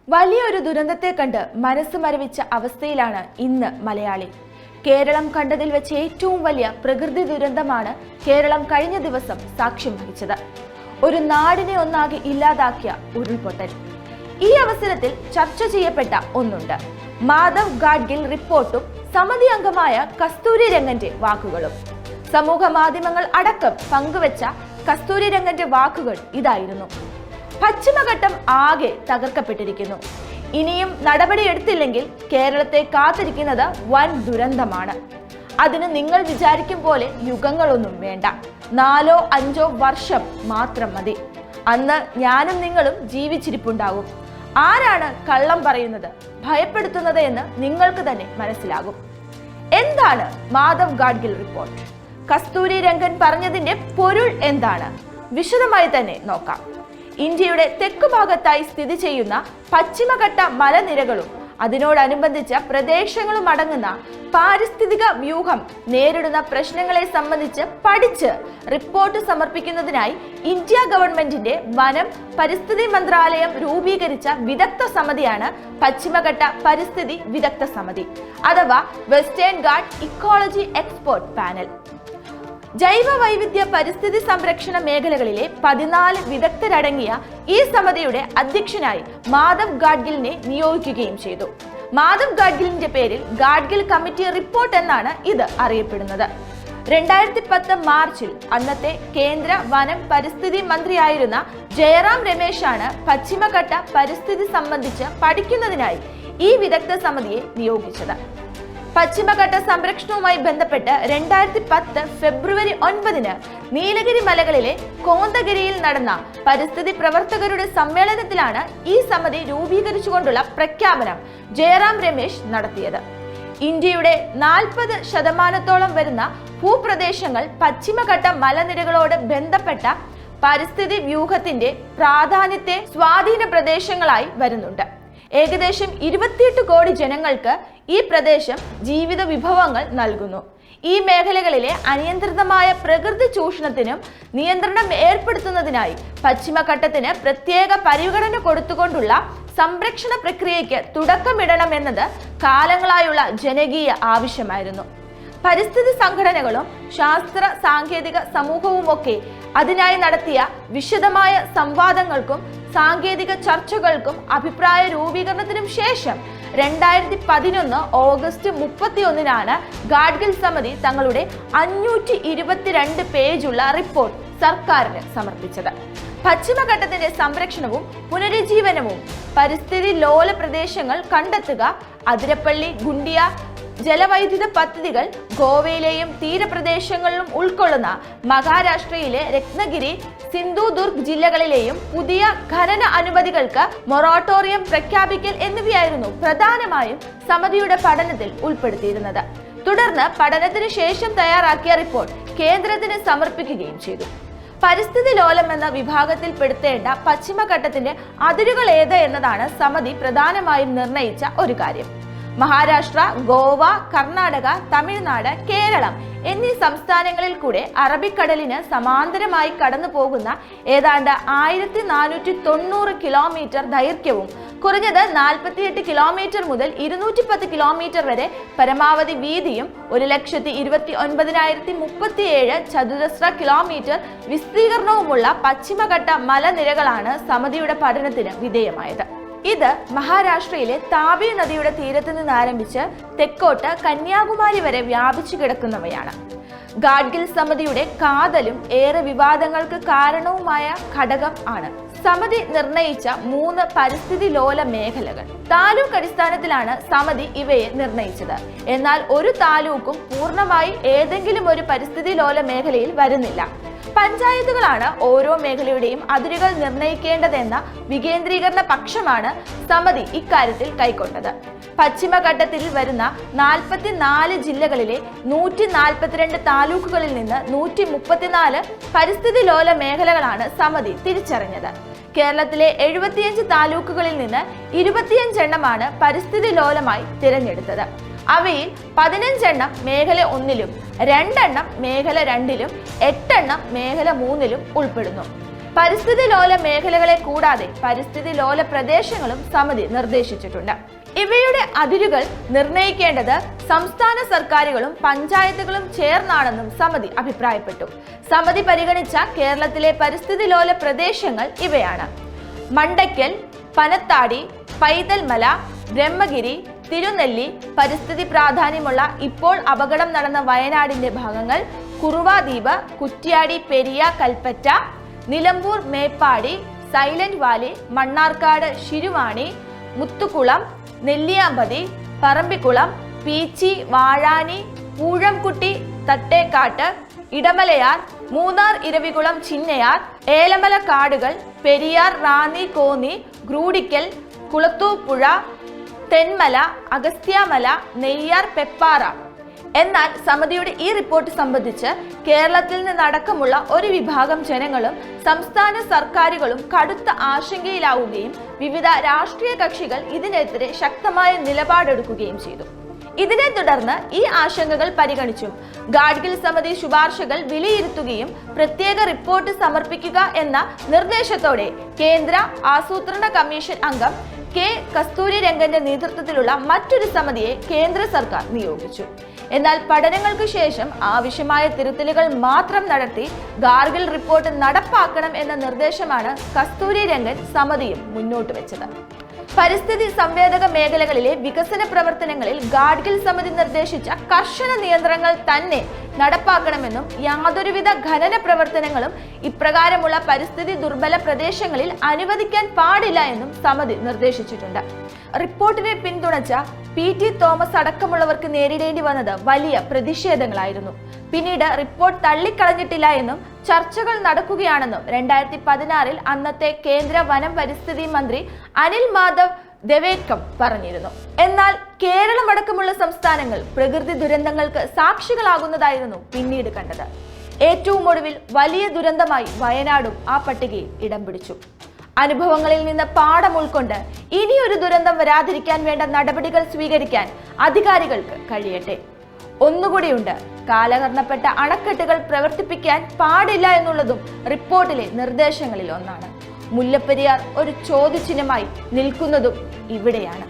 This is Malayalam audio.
വലിയൊരു ദുരന്തത്തെ കണ്ട് മനസ്സ് മരവിച്ച അവസ്ഥയിലാണ് ഇന്ന് മലയാളി. കേരളം കണ്ടതിൽ വെച്ച് ഏറ്റവും വലിയ പ്രകൃതി ദുരന്തമാണ് കേരളം കഴിഞ്ഞ ദിവസം സാക്ഷ്യം വഹിച്ചത്. ഒരു നാടിനെ ഒന്നാകെ ഇല്ലാതാക്കിയ ഉരുൾപൊട്ടൽ. ഈ അവസരത്തിൽ ചർച്ച ചെയ്യപ്പെട്ട ഒന്നുണ്ട്: മാധവ് ഗാഡ്ഗിൽ റിപ്പോർട്ടും സമിതി അംഗമായ കസ്തൂരി രംഗന്റെ വാക്കുകളും. സമൂഹ മാധ്യമങ്ങൾ അടക്കം പങ്കുവെച്ച കസ്തൂരി രംഗന്റെ വാക്കുകൾ ഇതായിരുന്നു: പശ്ചിമഘട്ടം ആകെ തകർക്കപ്പെട്ടിരിക്കുന്നു. ഇനിയും നടപടിയെടുത്തില്ലെങ്കിൽ കേരളത്തെ കാത്തിരിക്കുന്നത് വൻ ദുരന്തമാണ്. അതിന് നിങ്ങൾ വിചാരിക്കും പോലെ യുഗങ്ങളൊന്നും വേണ്ട, 4-5 വർഷം മാത്രം മതി. അന്ന് ഞാനും നിങ്ങളും ജീവിച്ചിരിപ്പുണ്ടാകും. ആരാണ് കള്ളം പറയുന്നത്, ഭയപ്പെടുത്തുന്നത് എന്ന് നിങ്ങൾക്ക് തന്നെ മനസ്സിലാകും. എന്താണ് മാധവ് ഗാഡ്ഗിൽ റിപ്പോർട്ട്? കസ്തൂരി രംഗൻ പറഞ്ഞതിന്റെ പൊരുൾ എന്താണ്? വിശദമായി തന്നെ നോക്കാം. ഇന്ത്യയുടെ തെക്കു ഭാഗത്തായി സ്ഥിതി ചെയ്യുന്ന പശ്ചിമഘട്ട മലനിരകളും അതിനോടനുബന്ധിച്ച പ്രദേശങ്ങളും അടങ്ങുന്ന പാരിസ്ഥിതിക വ്യൂഹം നേരിടുന്ന പ്രശ്നങ്ങളെ സംബന്ധിച്ച് പഠിച്ച് റിപ്പോർട്ട് സമർപ്പിക്കുന്നതിനായി ഇന്ത്യ ഗവൺമെന്റിന്റെ വനം പരിസ്ഥിതി മന്ത്രാലയം രൂപീകരിച്ച വിദഗ്ധ സമിതിയാണ് പശ്ചിമഘട്ട പരിസ്ഥിതി വിദഗ്ധ സമിതി, അഥവാ western guard ecology expert panel. ജൈവ വൈവിധ്യ പരിസ്ഥിതി സംരക്ഷണ മേഖലകളിലെ 14 വിദഗ്ധരടങ്ങിയ ഈ സമിതിയുടെ അധ്യക്ഷനായി മാധവ് ഗാഡ്ഗിലിനെ നിയോഗിക്കുകയും ചെയ്തു. മാധവ് ഗാഡ്ഗിലിന്റെ പേരിൽ ഗാഡ്ഗിൽ കമ്മിറ്റി റിപ്പോർട്ട് എന്നാണ് ഇത് അറിയപ്പെടുന്നത്. 2010 മാർച്ചിൽ അന്നത്തെ കേന്ദ്ര വനം പരിസ്ഥിതി മന്ത്രിയായിരുന്ന ജയറാം രമേശാണ് പശ്ചിമഘട്ട പരിസ്ഥിതി സംബന്ധിച്ച് പഠിക്കുന്നതിനായി ഈ വിദഗ്ധ സമിതിയെ നിയോഗിച്ചത്. പശ്ചിമഘട്ട സംരക്ഷണവുമായി ബന്ധപ്പെട്ട് 2010 ഫെബ്രുവരി 9 നീലഗിരി മലകളിലെ കോന്തഗിരിയിൽ നടന്ന പരിസ്ഥിതി പ്രവർത്തകരുടെ സമ്മേളനത്തിലാണ് ഈ സമിതി രൂപീകരിച്ചുകൊണ്ടുള്ള പ്രഖ്യാപനം ജയറാം രമേശ് നടത്തിയത്. ഇന്ത്യയുടെ 40% വരുന്ന ഭൂപ്രദേശങ്ങൾ പശ്ചിമഘട്ട മലനിരകളോട് ബന്ധപ്പെട്ട പരിസ്ഥിതി വ്യൂഹത്തിന്റെ പ്രാധാന്യത്തെ സ്വാധീന പ്രദേശങ്ങളായി വരുന്നുണ്ട്. ഏകദേശം 28 കോടി ജനങ്ങൾക്ക് ഈ പ്രദേശം ജീവിത വിഭവങ്ങൾ നൽകുന്നു. ഈ മേഖലകളിലെ അനിയന്ത്രിതമായ പ്രകൃതി ചൂഷണത്തിനും നിയന്ത്രണം ഏർപ്പെടുത്തുന്നതിനായി പശ്ചിമഘട്ടത്തിന് പ്രത്യേക പരിഗണന കൊടുത്തുകൊണ്ടുള്ള സംരക്ഷണ പ്രക്രിയയ്ക്ക് തുടക്കമിടണമെന്നത് കാലങ്ങളായുള്ള ജനകീയ ആവശ്യമായിരുന്നു. പരിസ്ഥിതി സംഘടനകളും ശാസ്ത്ര സാങ്കേതിക സമൂഹവുമൊക്കെ അതിനായി നടത്തിയ വിശദമായ സംവാദങ്ങൾക്കും സാങ്കേതിക ചർച്ചകൾക്കും അഭിപ്രായ രൂപീകരണത്തിനും ശേഷം 2011 ഓഗസ്റ്റ് 31 ഗാഡ്ഗിൽ സമിതി തങ്ങളുടെ 522 പേജുള്ള റിപ്പോർട്ട് സർക്കാരിന് സമർപ്പിച്ചത്. പശ്ചിമഘട്ടത്തിന്റെ സംരക്ഷണവും പുനരുജ്ജീവനവും, പരിസ്ഥിതി ലോല പ്രദേശങ്ങൾ കണ്ടെത്തുക, അതിരപ്പള്ളി ഗുണ്ടിയ ജലവൈദ്യുത പദ്ധതികൾ, ഗോവയിലെയും തീരപ്രദേശങ്ങളിലും ഉൾക്കൊള്ളുന്ന മഹാരാഷ്ട്രയിലെ രത്നഗിരി, സിന്ധുദുർഗ് ജില്ലകളിലെയും പുതിയ ഖനന അനുമതികൾക്ക് മൊറട്ടോറിയം പ്രഖ്യാപിക്കൽ എന്നിവയായിരുന്നു പ്രധാനമായും സമിതിയുടെ പഠനത്തിൽ ഉൾപ്പെടുത്തിയിരുന്നത്. തുടർന്ന് പഠനത്തിന് ശേഷം തയ്യാറാക്കിയ റിപ്പോർട്ട് കേന്ദ്രത്തിന് സമർപ്പിക്കുകയും ചെയ്തു. പരിസ്ഥിതി ലോലം എന്ന വിഭാഗത്തിൽ പെടുത്തേണ്ട പശ്ചിമഘട്ടത്തിന്റെ അതിരുകൾ ഏത് എന്നതാണ് സമിതി പ്രധാനമായും നിർണയിച്ച ഒരു കാര്യം. മഹാരാഷ്ട്ര, ഗോവ, കർണാടക, തമിഴ്നാട്, കേരളം എന്നീ സംസ്ഥാനങ്ങളിൽ കൂടെ അറബിക്കടലിന് സമാന്തരമായി കടന്നു പോകുന്ന ഏതാണ്ട് 1490 കിലോമീറ്റർ ദൈർഘ്യവും കുറഞ്ഞത് 48 കിലോമീറ്റർ മുതൽ 210 കിലോമീറ്റർ വരെ പരമാവധി വീതിയും 1,29,037 ചതുരശ്ര കിലോമീറ്റർ വിസ്തീർണവുമുള്ള പശ്ചിമഘട്ട മലനിരകളാണ് സമിതിയുടെ പഠനത്തിന് വിധേയമായത്. ഇത് മഹാരാഷ്ട്രയിലെ താപി നദിയുടെ തീരത്ത് നിന്ന് ആരംഭിച്ച് തെക്കോട്ട് കന്യാകുമാരി വരെ വ്യാപിച്ചു കിടക്കുന്നവയാണ്. ഗാഡ്ഗിൽ സമിതിയുടെ കാതലും ഏറെ വിവാദങ്ങൾക്ക് കാരണവുമായ ഘടകം ആണ് സമിതി നിർണയിച്ച 3 പരിസ്ഥിതി ലോല മേഖലകൾ. താലൂക്ക് അടിസ്ഥാനത്തിലാണ് സമിതി ഇവയെ നിർണയിച്ചത്. എന്നാൽ ഒരു താലൂക്കും പൂർണ്ണമായി ഏതെങ്കിലും ഒരു പരിസ്ഥിതി ലോല മേഖലയിൽ വരുന്നില്ല. പഞ്ചായത്തുകളാണ് ഓരോ മേഖലയുടെയും അതിരുകൾ നിർണയിക്കേണ്ടതെന്ന വികേന്ദ്രീകരണ പക്ഷമാണ് സമിതി ഇക്കാര്യത്തിൽ കൈക്കൊണ്ടത്. പശ്ചിമഘട്ടത്തിൽ വരുന്ന 44 ജില്ലകളിലെ 142 താലൂക്കുകളിൽ നിന്ന് 134 പരിസ്ഥിതി ലോല മേഖലകളാണ് സമിതി തിരിച്ചറിഞ്ഞത്. കേരളത്തിലെ 75 താലൂക്കുകളിൽ നിന്ന് 25 എണ്ണമാണ് പരിസ്ഥിതി ലോലമായി തിരഞ്ഞെടുത്തത്. അവയിൽ 15 എണ്ണം മേഖല 1-ലും 2 എണ്ണം മേഖല 2-ലും 8 എണ്ണം മേഖല 3-ലും ഉൾപ്പെടുന്നു. പരിസ്ഥിതി ലോല മേഖലകളെ കൂടാതെ പരിസ്ഥിതി ലോല പ്രദേശങ്ങളും സമിതി നിർദ്ദേശിച്ചിട്ടുണ്ട്. ഇവയുടെ അതിരുകൾ നിർണയിക്കേണ്ടത് സംസ്ഥാന സർക്കാരുകളും പഞ്ചായത്തുകളും ചേർന്നാണെന്നും സമിതി അഭിപ്രായപ്പെട്ടു. സമിതി പരിഗണിച്ച കേരളത്തിലെ പരിസ്ഥിതി ലോല പ്രദേശങ്ങൾ ഇവയാണ്: മണ്ടയ്ക്കൽ, പനത്താടി, പൈതൽമല, ബ്രഹ്മഗിരി, തിരുനെല്ലി, പരിസ്ഥിതി പ്രാധാന്യമുള്ള ഇപ്പോൾ അപകടം നടന്ന വയനാടിന്റെ ഭാഗങ്ങൾ, കുറുവാദ്വീപ്, കുറ്റ്യാടി, പെരിയ, കൽപ്പറ്റ, നിലമ്പൂർ, മേപ്പാടി, സൈലന്റ് വാലി, മണ്ണാർക്കാട്, ശിരുവാണി, മുത്തുകുളം, നെല്ലിയാമ്പതി, പറമ്പിക്കുളം, പീച്ചി, വാഴാനി, പൂഴംകുട്ടി, തട്ടേക്കാട്ട്, ഇടമലയാർ, മൂന്നാർ, ഇരവികുളം, ചിന്നയാർ, ഏലമല കാടുകൾ, പെരിയാർ, റാന്നി, കോന്നി, ഗ്രൂഡിക്കൽ, കുളത്തൂപ്പുഴ, തെന്മല, അഗസ്ത്യമല, നെയ്യാർ, പെപ്പാറ. എന്നാൽ സമിതിയുടെ ഈ റിപ്പോർട്ട് സംബന്ധിച്ച് കേരളത്തിൽ നിന്നടക്കമുള്ള ഒരു വിഭാഗം ജനങ്ങളും സംസ്ഥാന സർക്കാരുകളും കടുത്ത ആശങ്കയിലാവുകയും വിവിധ രാഷ്ട്രീയ കക്ഷികൾ ഇതിനെതിരെ ശക്തമായ നിലപാടെടുക്കുകയും ചെയ്തു. ഇതിനെ തുടർന്ന് ഈ ആശങ്കകൾ പരിഗണിച്ചും ഗാഡ്ഗിൽ സമിതി ശുപാർശകൾ വിലയിരുത്തുകയും പ്രത്യേക റിപ്പോർട്ട് സമർപ്പിക്കുക എന്ന നിർദ്ദേശത്തോടെ കേന്ദ്ര ആസൂത്രണ കമ്മീഷൻ അംഗം കെ കസ്തൂരിരംഗന്റെ നേതൃത്വത്തിലുള്ള മറ്റൊരു സമിതിയെ കേന്ദ്ര സർക്കാർ നിയോഗിച്ചു. എന്നാൽ പഠനങ്ങൾക്ക് ശേഷം ആവശ്യമായ തിരുത്തലുകൾ മാത്രം നടത്തി ഗാഡ്ഗിൽ റിപ്പോർട്ട് നടപ്പാക്കണം എന്ന നിർദ്ദേശമാണ് കസ്തൂരിരംഗൻ സമിതിയും മുന്നോട്ട് വെച്ചത്. പരിസ്ഥിതി സംവേദക മേഖലകളിലെ വികസന പ്രവർത്തനങ്ങളിൽ ഗാഡ്ഗിൽ സമിതി നിർദ്ദേശിച്ച കർശന നിയന്ത്രണങ്ങൾ തന്നെ നടപ്പാക്കണമെന്നും യാതൊരുവിധ ഖനന പ്രവർത്തനങ്ങളും ഇപ്രകാരമുള്ള പരിസ്ഥിതി ദുർബല പ്രദേശങ്ങളിൽ അനുവദിക്കാൻ പാടില്ല എന്നും സമിതി നിർദ്ദേശിച്ചിട്ടുണ്ട്. റിപ്പോർട്ടിനെ പിന്തുണച്ച PT തോമസ് അടക്കമുള്ളവർക്ക് നേരിടേണ്ടി വന്നത് വലിയ പ്രതിഷേധങ്ങളായിരുന്നു. പിന്നീട് റിപ്പോർട്ട് തള്ളിക്കളഞ്ഞിട്ടില്ല എന്നും ചർച്ചകൾ നടക്കുകയാണെന്നും 2016 അന്നത്തെ കേന്ദ്ര വനം പരിസ്ഥിതി മന്ത്രി അനിൽ മാധവ് ദേവേക്കർ പറഞ്ഞിരുന്നു. എന്നാൽ കേരളമടക്കമുള്ള സംസ്ഥാനങ്ങൾ പ്രകൃതി ദുരന്തങ്ങൾക്ക് സാക്ഷികളാകുന്നതായിരുന്നു പിന്നീട് കണ്ടത്. ഏറ്റവും ഒടുവിൽ വലിയ ദുരന്തമായി വയനാടും ആ പട്ടികയിൽ ഇടം പിടിച്ചു. അനുഭവങ്ങളിൽ നിന്ന് പാഠം ഉൾക്കൊണ്ട് ഇനിയൊരു ദുരന്തം വരാതിരിക്കാൻ വേണ്ട നടപടികൾ സ്വീകരിക്കാൻ അധികാരികൾക്ക് കഴിയട്ടെ. ഒന്നുകൂടിയുണ്ട്, കാലഹരണപ്പെട്ട അണക്കെട്ടുകൾ പ്രവർത്തിപ്പിക്കാൻ പാടില്ല എന്നുള്ളതും റിപ്പോർട്ടിലെ നിർദ്ദേശങ്ങളിൽ ഒന്നാണ്. മുല്ലപ്പെരിയാർ ഒരു ചോദ്യചിഹ്നമായി നിൽക്കുന്നതും ഇവിടെയാണ്.